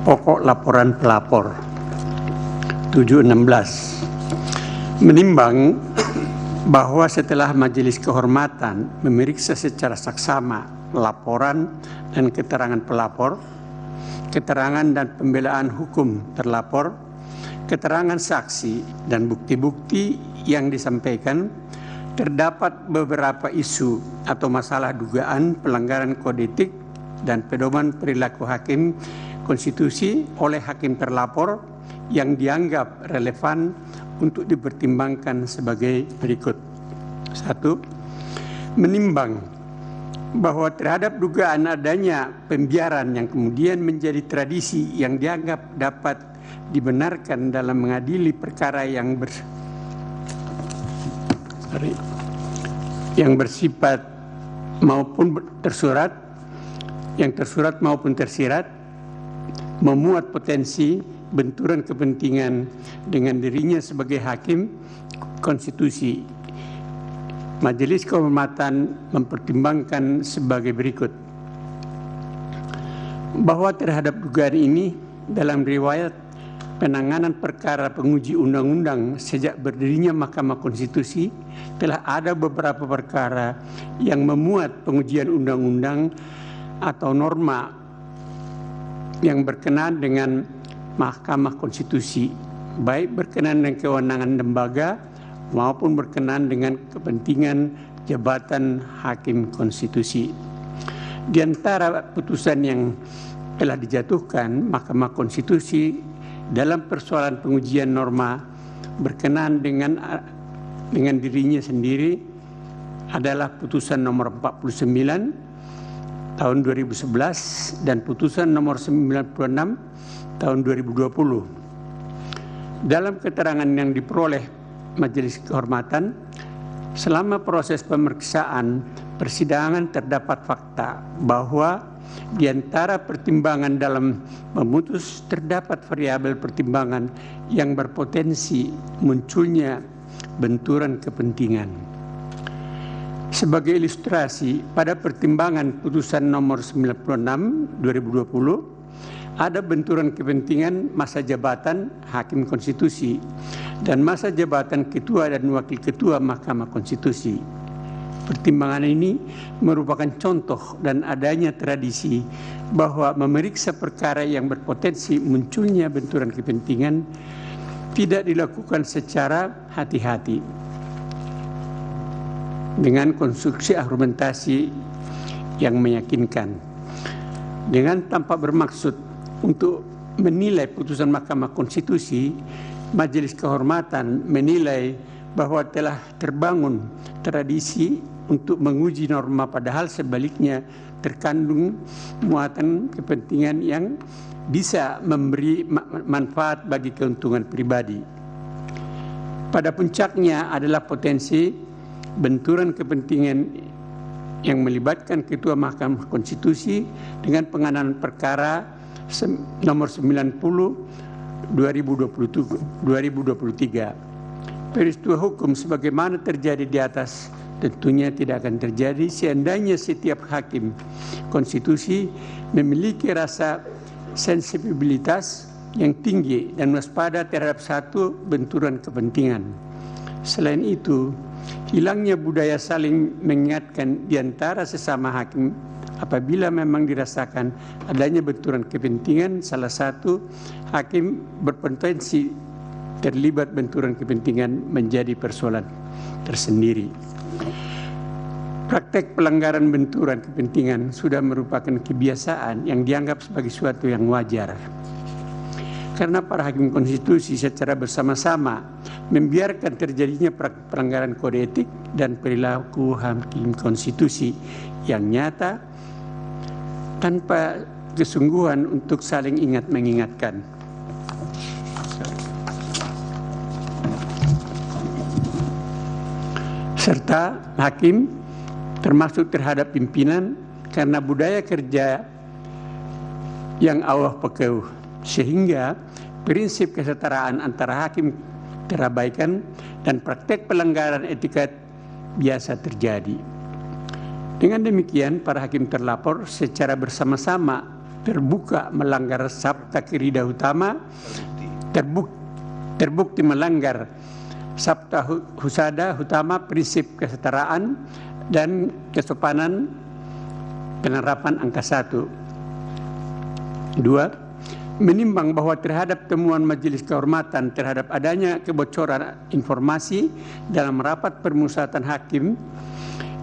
Pokok laporan pelapor 716 menimbang bahwa setelah Majelis Kehormatan memeriksa secara saksama laporan dan keterangan pelapor, keterangan dan pembelaan hukum terlapor, keterangan saksi dan bukti-bukti yang disampaikan, terdapat beberapa isu atau masalah dugaan pelanggaran kode etik dan pedoman perilaku hakim konstitusi oleh hakim terlapor yang dianggap relevan untuk dipertimbangkan sebagai berikut. 1. Menimbang bahwa terhadap dugaan adanya pembiaran yang kemudian menjadi tradisi yang dianggap dapat dibenarkan dalam mengadili perkara yang bersifat maupun tersurat, yang tersurat maupun tersirat, memuat potensi benturan kepentingan dengan dirinya sebagai hakim konstitusi. Majelis Kehormatan mempertimbangkan sebagai berikut. Bahwa terhadap dugaan ini dalam riwayat penanganan perkara penguji undang-undang sejak berdirinya Mahkamah Konstitusi telah ada beberapa perkara yang memuat pengujian undang-undang atau norma yang berkenaan dengan Mahkamah Konstitusi, baik berkenaan dengan kewenangan lembaga maupun berkenaan dengan kepentingan jabatan hakim konstitusi. Di antara putusan yang telah dijatuhkan Mahkamah Konstitusi dalam persoalan pengujian norma berkenaan dengan dirinya sendiri adalah putusan nomor 49 tahun 2011 dan putusan nomor 96 tahun 2020. Dalam keterangan yang diperoleh Majelis Kehormatan, selama proses pemeriksaan persidangan terdapat fakta bahwa di antara pertimbangan dalam memutus terdapat variabel pertimbangan yang berpotensi munculnya benturan kepentingan. Sebagai ilustrasi, pada pertimbangan putusan nomor 96 2020 ada benturan kepentingan masa jabatan hakim konstitusi dan masa jabatan ketua dan wakil ketua Mahkamah Konstitusi. Pertimbangan ini merupakan contoh dan adanya tradisi bahwa memeriksa perkara yang berpotensi munculnya benturan kepentingan tidak dilakukan secara hati-hati dengan konstruksi argumentasi yang meyakinkan, dengan tanpa bermaksud untuk menilai putusan Mahkamah Konstitusi. Majelis Kehormatan menilai bahwa telah terbangun tradisi untuk menguji norma, padahal sebaliknya terkandung muatan kepentingan yang bisa memberi manfaat bagi keuntungan pribadi. Pada puncaknya adalah potensi benturan kepentingan yang melibatkan Ketua Mahkamah Konstitusi dengan penanganan perkara nomor 90 2023. Peristiwa hukum sebagaimana terjadi di atas tentunya tidak akan terjadi seandainya setiap hakim konstitusi memiliki rasa sensibilitas yang tinggi dan waspada terhadap satu benturan kepentingan. Selain itu, hilangnya budaya saling mengingatkan di antara sesama hakim apabila memang dirasakan adanya benturan kepentingan salah satu hakim berpotensi terlibat benturan kepentingan menjadi persoalan tersendiri. Praktek pelanggaran benturan kepentingan sudah merupakan kebiasaan yang dianggap sebagai suatu yang wajar. Karena para hakim konstitusi secara bersama-sama membiarkan terjadinya pelanggaran kode etik dan perilaku hakim konstitusi yang nyata tanpa kesungguhan untuk saling ingat mengingatkan. Serta hakim termasuk terhadap pimpinan karena budaya kerja yang awah pekeuh, sehingga prinsip kesetaraan antara hakim terabaikan dan praktek pelanggaran etika biasa terjadi. Dengan demikian, para hakim terlapor secara bersama-sama terbuka melanggar Sabta Kirida Utama, terbukti melanggar Sabta Husada Utama, prinsip kesetaraan dan kesopanan, penerapan angka 1. 2. Menimbang bahwa terhadap temuan Majelis Kehormatan terhadap adanya kebocoran informasi dalam rapat permusyawaratan hakim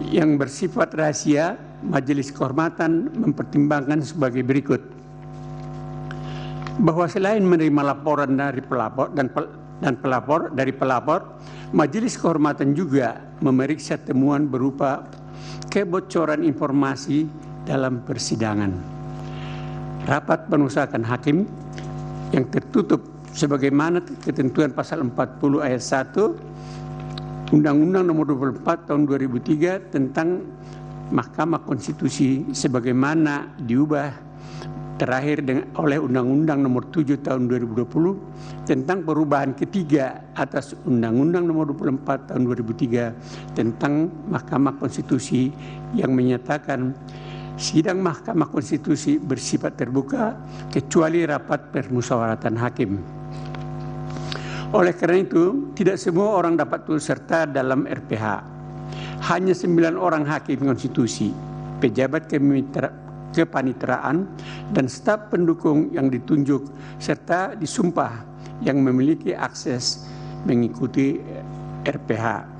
yang bersifat rahasia, Majelis Kehormatan mempertimbangkan sebagai berikut. Bahwa selain menerima laporan dari pelapor dari pelapor, Majelis Kehormatan juga memeriksa temuan berupa kebocoran informasi dalam persidangan. Rapat permusyawaratan hakim yang tertutup sebagaimana ketentuan pasal 40 ayat 1 Undang-Undang Nomor 24 Tahun 2003 tentang Mahkamah Konstitusi sebagaimana diubah terakhir oleh Undang-Undang Nomor 7 Tahun 2020 tentang perubahan ketiga atas Undang-Undang Nomor 24 Tahun 2003 tentang Mahkamah Konstitusi yang menyatakan sidang Mahkamah Konstitusi bersifat terbuka kecuali rapat permusyawaratan hakim. Oleh karena itu, tidak semua orang dapat turut serta dalam RPH. Hanya 9 orang hakim konstitusi, pejabat kepanitraan, dan staf pendukung yang ditunjuk serta disumpah yang memiliki akses mengikuti RPH.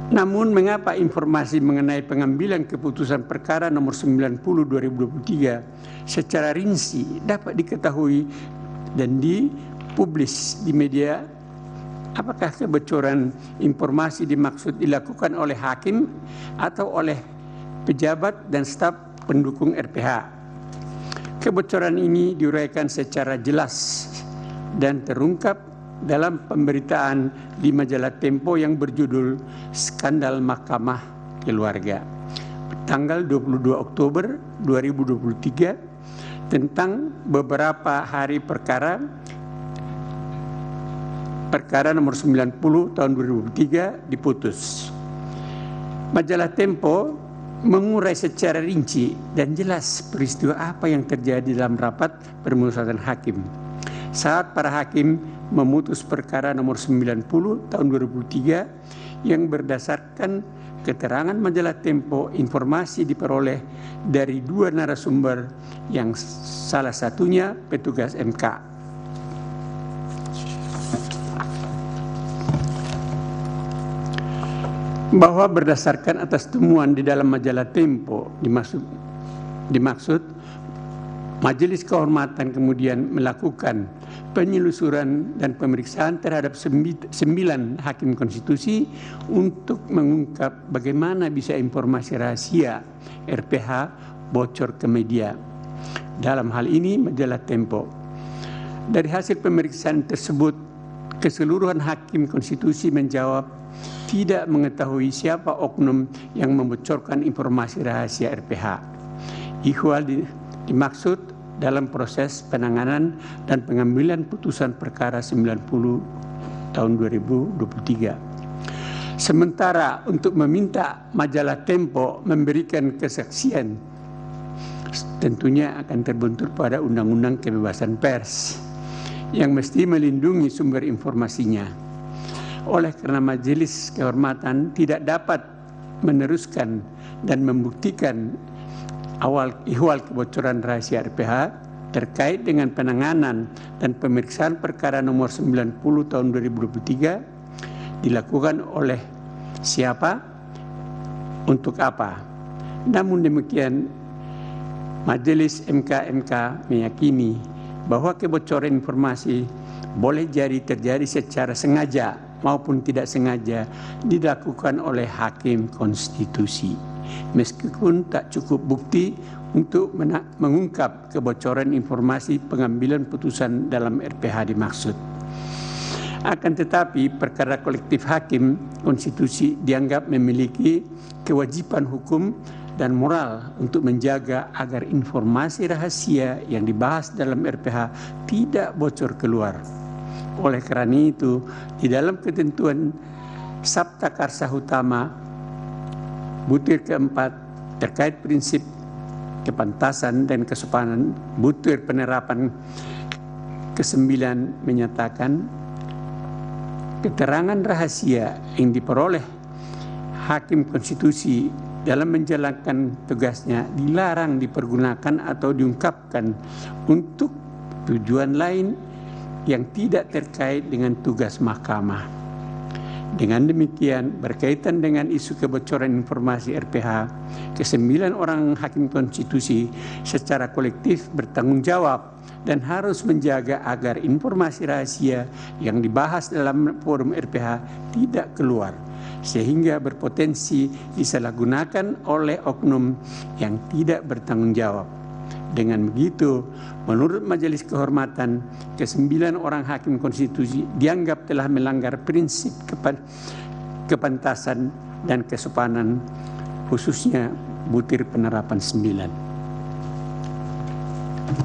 Namun mengapa informasi mengenai pengambilan keputusan perkara nomor 90/2023 secara rinci dapat diketahui dan dipublis di media? Apakah kebocoran informasi dimaksud dilakukan oleh hakim atau oleh pejabat dan staf pendukung RPH? Kebocoran ini diuraikan secara jelas dan terungkap dalam pemberitaan di majalah Tempo yang berjudul Skandal Mahkamah Keluarga tanggal 22 Oktober 2023 tentang beberapa hari perkara nomor 90 tahun 2003 diputus. Majalah Tempo mengurai secara rinci dan jelas peristiwa apa yang terjadi dalam rapat permusyawaratan hakim saat para hakim memutus perkara nomor 90 tahun 2003 yang berdasarkan keterangan majalah Tempo. Informasi diperoleh dari 2 narasumber yang salah satunya petugas MK. Bahwa berdasarkan atas temuan di dalam majalah Tempo dimaksud Majelis Kehormatan kemudian melakukan penyelusuran dan pemeriksaan terhadap 9 hakim konstitusi untuk mengungkap bagaimana bisa informasi rahasia RPH bocor ke media. Dalam hal ini majalah Tempo. Dari hasil pemeriksaan tersebut, keseluruhan hakim konstitusi menjawab tidak mengetahui siapa oknum yang membocorkan informasi rahasia RPH. Ihwal dimaksud dalam proses penanganan dan pengambilan putusan perkara 90 tahun 2023. Sementara untuk meminta majalah Tempo memberikan kesaksian, tentunya akan terbentur pada Undang-Undang Kebebasan Pers yang mesti melindungi sumber informasinya. Oleh karena Majelis Kehormatan tidak dapat meneruskan dan membuktikan ihwal kebocoran rahasia RPH terkait dengan penanganan dan pemeriksaan perkara nomor 90 tahun 2023 dilakukan oleh siapa, untuk apa. Namun demikian, Majelis MK meyakini bahwa kebocoran informasi boleh jadi terjadi secara sengaja maupun tidak sengaja dilakukan oleh hakim konstitusi, meskipun tak cukup bukti untuk mengungkap kebocoran informasi pengambilan putusan dalam RPH dimaksud. Akan tetapi perkara kolektif hakim konstitusi dianggap memiliki kewajiban hukum dan moral untuk menjaga agar informasi rahasia yang dibahas dalam RPH tidak bocor keluar. Oleh karena itu, di dalam ketentuan Sabta Karsa Utama butir keempat terkait prinsip kepantasan dan kesopanan butir penerapan ke-9 menyatakan keterangan rahasia yang diperoleh hakim konstitusi dalam menjalankan tugasnya dilarang dipergunakan atau diungkapkan untuk tujuan lain yang tidak terkait dengan tugas mahkamah. Dengan demikian, berkaitan dengan isu kebocoran informasi RPH, ke-9 orang hakim konstitusi secara kolektif bertanggung jawab dan harus menjaga agar informasi rahasia yang dibahas dalam forum RPH tidak keluar, sehingga berpotensi disalahgunakan oleh oknum yang tidak bertanggung jawab. Dengan begitu, menurut Majelis Kehormatan, ke-9 orang hakim konstitusi dianggap telah melanggar prinsip kepantasan dan kesopanan, khususnya butir penerapan 9.